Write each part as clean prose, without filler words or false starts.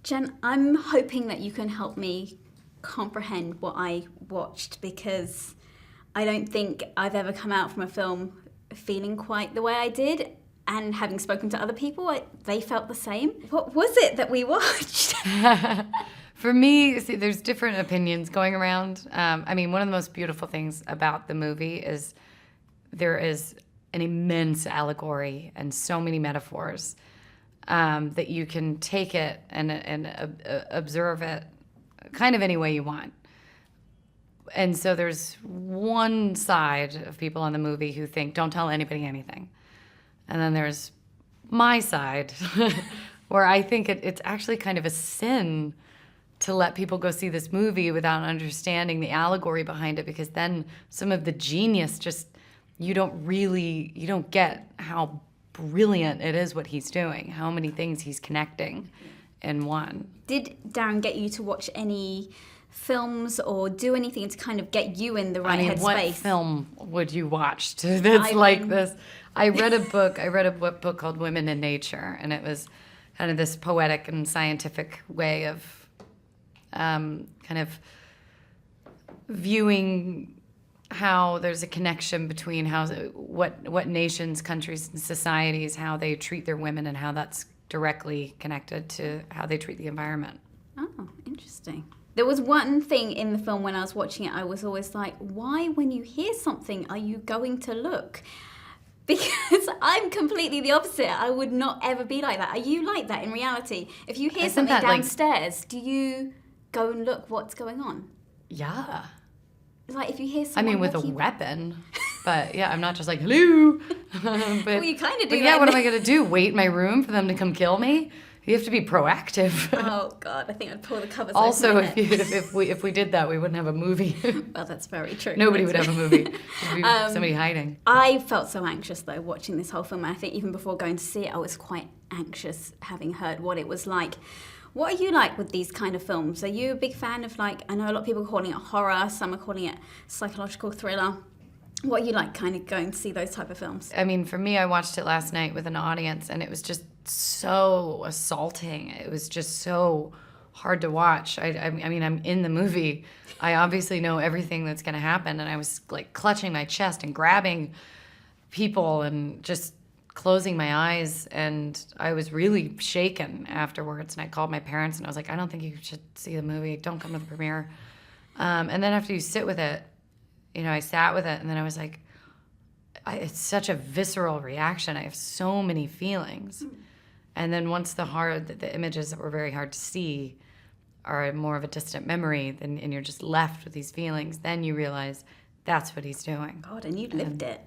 Jen, I'm hoping that you can help me comprehend what I watched, because I don't think I've ever come out from a film feeling quite the way I did. And having spoken to other people, they felt the same. What was it that we watched? For me, see, there's different opinions going around. I mean, one of the most beautiful things about the movie is there is an immense allegory and so many metaphors that you can take it and observe it kind of any way you want. And so there's one side of people in the movie who think, don't tell anybody anything. And then there's my side where I think it's actually kind of a sin to let people go see this movie without understanding the allegory behind it, because then some of the genius just, you don't get how brilliant it is what he's doing, how many things he's connecting in one. Did Darren get you to watch any films or do anything to kind of get you in the right headspace? What film would you watch that's like this? I read a book called Women in Nature, and it was kind of this poetic and scientific way of kind of viewing how there's a connection between what nations, countries, and societies, how they treat their women, and how that's directly connected to how they treat the environment. Oh, interesting. There was one thing in the film when I was watching it, I was always like, why, when you hear something, are you going to look? Because I'm completely the opposite. I would not ever be like that. Are you like that in reality? If you hear something downstairs, do you go and look what's going on? Yeah. Like if you hear someone... I mean, with a weapon. But yeah, I'm not just like, hello. Well, you kind of do that. Yeah, what am I going to do? Wait in my room for them to come kill me? You have to be proactive. Oh God, I think I'd pull the covers also, over my head. if we did that, we wouldn't have a movie. Well, that's very true. Nobody would have a movie. There'd be somebody hiding. I felt so anxious though watching this whole film. And I think even before going to see it, I was quite anxious having heard what it was like. What are you like with these kind of films? Are you a big fan of, like, I know a lot of people are calling it horror, some are calling it psychological thriller. What are you like kind of going to see those type of films? I mean, for me, I watched it last night with an audience, and it was just so assaulting. It was just so hard to watch. I mean, I'm in the movie. I obviously know everything that's going to happen, and I was like clutching my chest and grabbing people and just closing my eyes, and I was really shaken afterwards. And I called my parents, and I was like, I don't think you should see the movie. Don't come to the premiere. And then after you sit with it, you know, I sat with it, and then I was like, it's such a visceral reaction. I have so many feelings. And then once the images that were very hard to see are more of a distant memory, and you're just left with these feelings, then you realize that's what he's doing. God, and you lived it.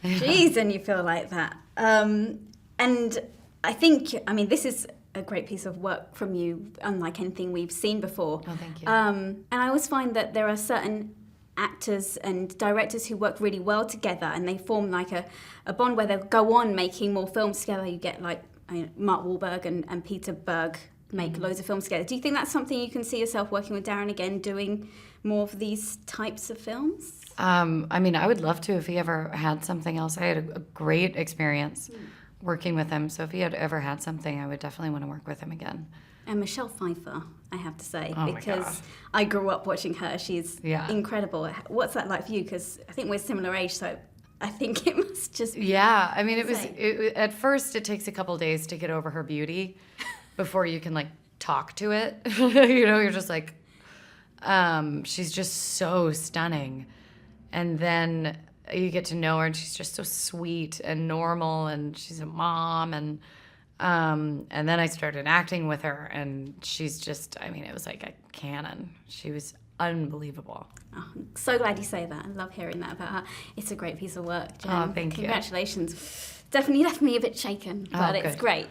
Jeez, and you feel like that. And I think, I mean, this is a great piece of work from you, unlike anything we've seen before. Oh, thank you. And I always find that there are certain actors and directors who work really well together, and they form like a bond where they'll go on making more films together. You get like Mark Wahlberg and Peter Berg make loads of films together. Do you think that's something you can see yourself working with Darren again, doing more of these types of films? I mean, I would love to if he ever had something else. I had a great experience working with him, so if he had ever had something, I would definitely want to work with him again. And Michelle Pfeiffer, I have to say, oh because I grew up watching her. She's incredible. What's that like for you? Because I think we're similar age, so I think it must just... Yeah, I mean, at first it takes a couple days to get over her beauty before you can, like, talk to it. You know, you're just like, she's just so stunning. And then you get to know her, and she's just so sweet and normal, and she's a mom, and then I started acting with her, and she's just, I mean, it was like a cannon. She was unbelievable. Oh, I'm so glad you say that. I love hearing that about her. It's a great piece of work, Jen. Oh, thank you. Congratulations. Definitely left me a bit shaken, but it's great.